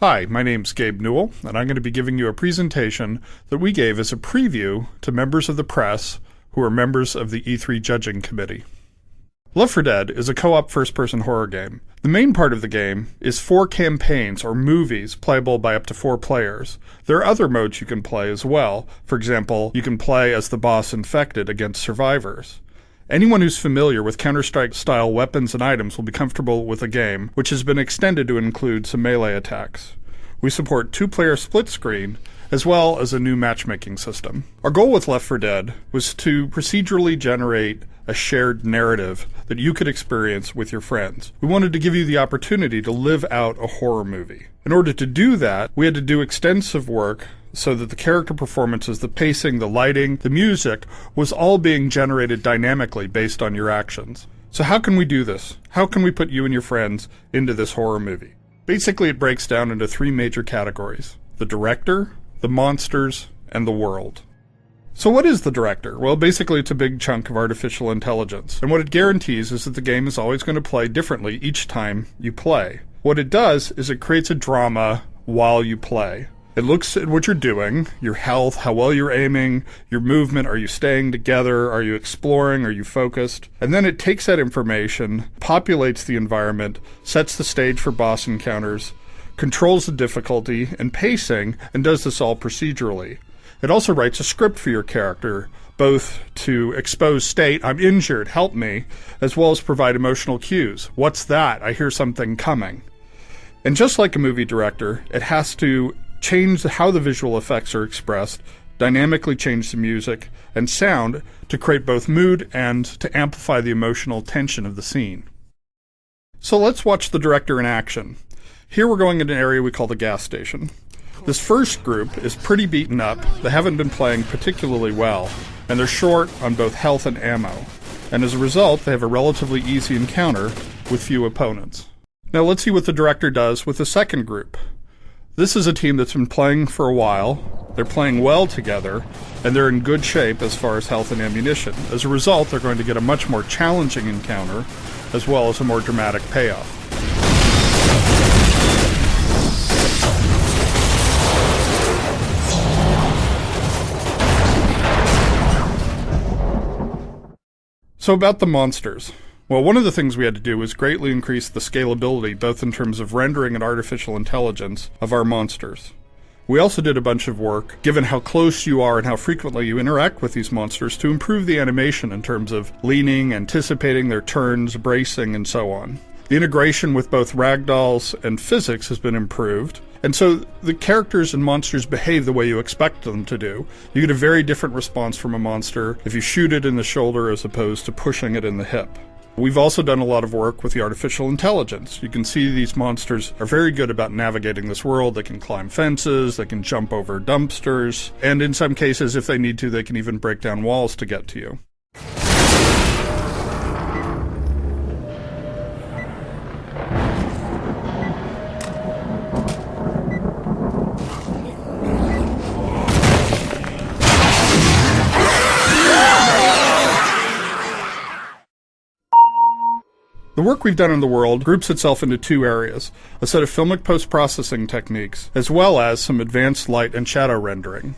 Hi, my name's Gabe Newell, and I'm going to be giving you a presentation that we gave as a preview to members of the press who are members of the E3 judging committee. Left 4 Dead is a co-op first-person horror game. The main part of the game is 4 campaigns or movies playable by up to 4 players. There are other modes you can play as well. For example, you can play as the boss infected against survivors. Anyone who's familiar with Counter-Strike-style weapons and items will be comfortable with a game, which has been extended to include some melee attacks. We support 2-player split screen, as well as a new matchmaking system. Our goal with Left 4 Dead was to procedurally generate a shared narrative that you could experience with your friends. We wanted to give you the opportunity to live out a horror movie. In order to do that, we had to do extensive work so that the character performances, the pacing, the lighting, the music was all being generated dynamically based on your actions. So how can we do this? How can we put you and your friends into this horror movie? Basically, it breaks down into 3 major categories: the director, the monsters, and the world. So what is the director? Well, basically it's a big chunk of artificial intelligence. And what it guarantees is that the game is always going to play differently each time you play. What it does is it creates a drama while you play. It looks at what you're doing, your health, how well you're aiming, your movement, are you staying together, are you exploring, are you focused? And then it takes that information, populates the environment, sets the stage for boss encounters, controls the difficulty and pacing, and does this all procedurally. It also writes a script for your character, both to expose state, I'm injured, help me, as well as provide emotional cues. What's that? I hear something coming. And just like a movie director, it has to change how the visual effects are expressed, dynamically change the music and sound to create both mood and to amplify the emotional tension of the scene. So let's watch the director in action. Here we're going into an area we call the gas station. This first group is pretty beaten up, they haven't been playing particularly well, and they're short on both health and ammo. And as a result, they have a relatively easy encounter with few opponents. Now let's see what the director does with the second group. This is a team that's been playing for a while, they're playing well together, and they're in good shape as far as health and ammunition. As a result, they're going to get a much more challenging encounter, as well as a more dramatic payoff. So about the monsters. Well, one of the things we had to do was greatly increase the scalability, both in terms of rendering and artificial intelligence, of our monsters. We also did a bunch of work, given how close you are and how frequently you interact with these monsters, to improve the animation in terms of leaning, anticipating their turns, bracing, and so on. The integration with both ragdolls and physics has been improved, and so the characters and monsters behave the way you expect them to do. You get a very different response from a monster if you shoot it in the shoulder as opposed to pushing it in the hip. We've also done a lot of work with the artificial intelligence. You can see these monsters are very good about navigating this world. They can climb fences, they can jump over dumpsters, and in some cases, if they need to, they can even break down walls to get to you. The work we've done in the world groups itself into 2 areas, a set of filmic post-processing techniques, as well as some advanced light and shadow rendering.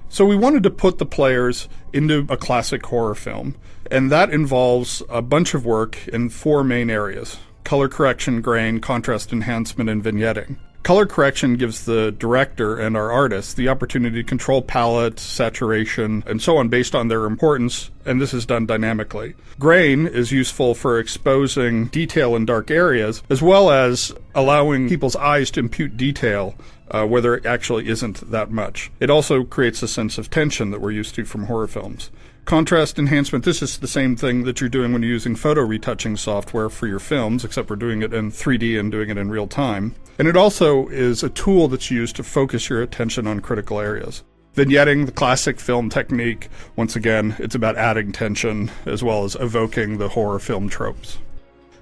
So we wanted to put the players into a classic horror film, and that involves a bunch of work in 4 main areas: color correction, grain, contrast enhancement, and vignetting. Color correction gives the director and our artists the opportunity to control palette, saturation, and so on based on their importance, and this is done dynamically. Grain is useful for exposing detail in dark areas, as well as allowing people's eyes to impute detail where there actually isn't that much. It also creates a sense of tension that we're used to from horror films. Contrast enhancement, this is the same thing that you're doing when you're using photo retouching software for your films, except we're doing it in 3D and doing it in real time. And it also is a tool that's used to focus your attention on critical areas. Vignetting, the classic film technique, once again, it's about adding tension as well as evoking the horror film tropes.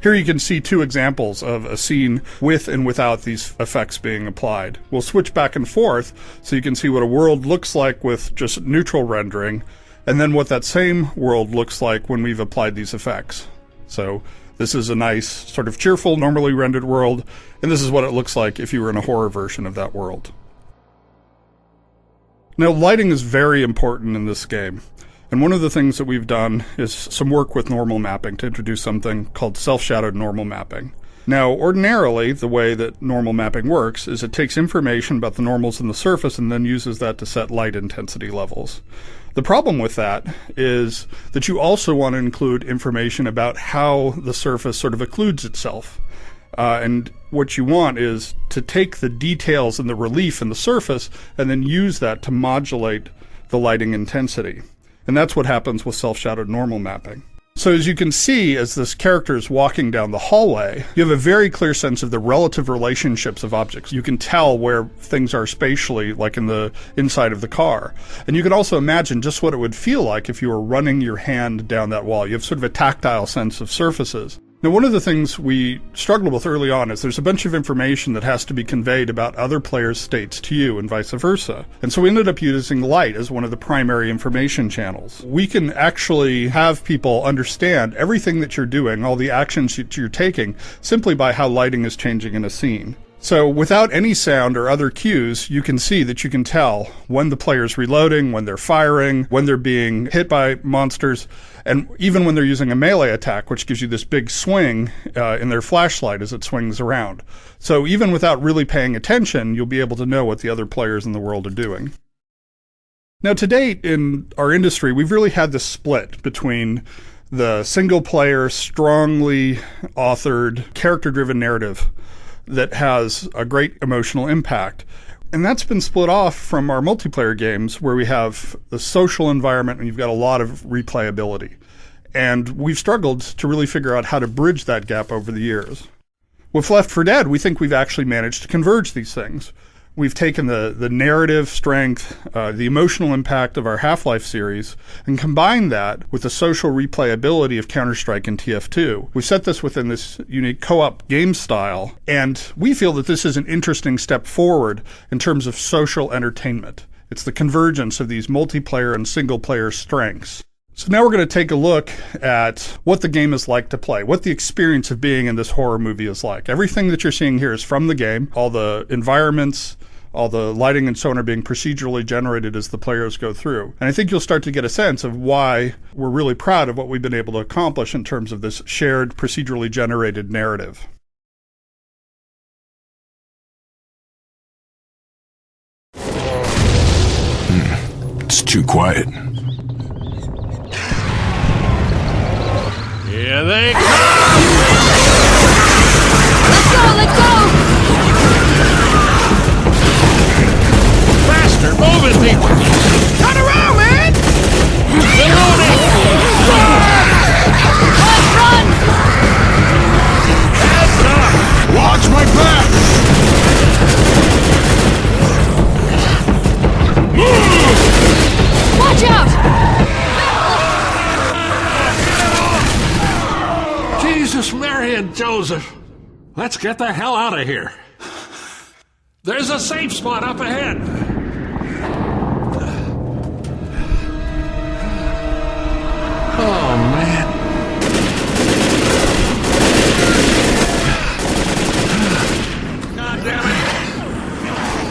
Here you can see 2 examples of a scene with and without these effects being applied. We'll switch back and forth so you can see what a world looks like with just neutral rendering, and then what that same world looks like when we've applied these effects. So This is a nice, sort of cheerful, normally rendered world, and this is what it looks like if you were in a horror version of that world. Now, lighting is very important in this game, and one of the things that we've done is some work with normal mapping to introduce something called self-shadowed normal mapping. Now, ordinarily, the way that normal mapping works is it takes information about the normals in the surface and then uses that to set light intensity levels. The problem with that is that you also want to include information about how the surface sort of occludes itself. And what you want is to take the details and the relief in the surface and then use that to modulate the lighting intensity. And that's what happens with self-shadowed normal mapping. So as you can see, as this character is walking down the hallway, you have a very clear sense of the relative relationships of objects. You can tell where things are spatially, like in the inside of the car. And you can also imagine just what it would feel like if you were running your hand down that wall. You have sort of a tactile sense of surfaces. Now, one of the things we struggled with early on is there's a bunch of information that has to be conveyed about other players' states to you and vice versa. And so we ended up using light as one of the primary information channels. We can actually have people understand everything that you're doing, all the actions that you're taking, simply by how lighting is changing in a scene. So without any sound or other cues, you can see that you can tell when the player's reloading, when they're firing, when they're being hit by monsters, and even when they're using a melee attack, which gives you this big swing in their flashlight as it swings around. So even without really paying attention, you'll be able to know what the other players in the world are doing. Now, to date in our industry, we've really had this split between the single-player, strongly authored, character-driven narrative that has a great emotional impact. And that's been split off from our multiplayer games where we have the social environment and you've got a lot of replayability. And we've struggled to really figure out how to bridge that gap over the years. With Left 4 Dead, we think we've actually managed to converge these things. We've taken the narrative strength, the emotional impact of our Half-Life series, and combined that with the social replayability of Counter-Strike and TF2. We've set this within this unique co-op game style, and we feel that this is an interesting step forward in terms of social entertainment. It's the convergence of these multiplayer and single-player strengths. So now we're going to take a look at what the game is like to play, what the experience of being in this horror movie is like. Everything that you're seeing here is from the game. All the environments, all the lighting and so on are being procedurally generated as the players go through. And I think you'll start to get a sense of why we're really proud of what we've been able to accomplish in terms of this shared procedurally generated narrative. It's too quiet. Here they come! Let's go, let's go! Faster, move it, people! Turn around, man! Reloading! Run! Heads up! Watch my back! Watch out! Jesus, Mary, and Joseph. Let's get the hell out of here. There's a safe spot up ahead. Oh, man. God damn it.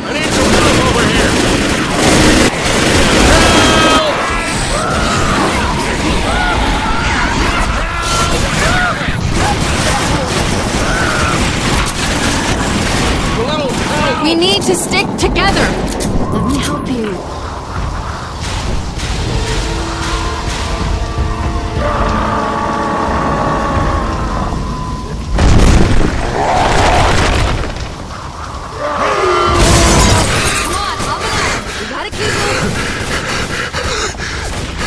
I need some help over here. We need to stick together. Let me help you. Come on, up and up. We gotta keep moving.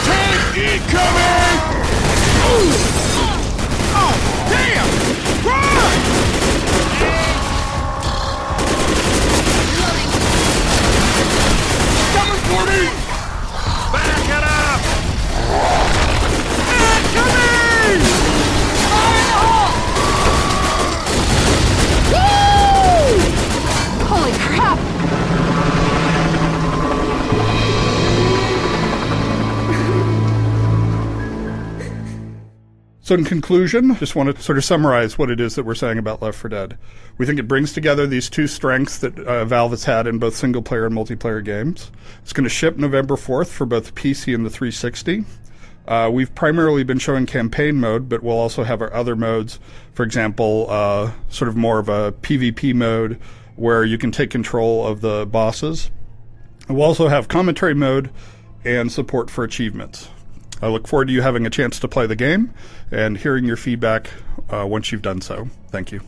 Tank incoming! Oh, damn! Run! Coming for So in conclusion, just want to sort of summarize what it is that we're saying about Left 4 Dead. We think it brings together these two strengths that Valve has had in both single-player and multiplayer games. It's going to ship November 4th for both the PC and the 360. We've primarily been showing campaign mode, but we'll also have our other modes. For example, sort of more of a PvP mode where you can take control of the bosses. We'll also have commentary mode and support for achievements. I look forward to you having a chance to play the game and hearing your feedback once you've done so. Thank you.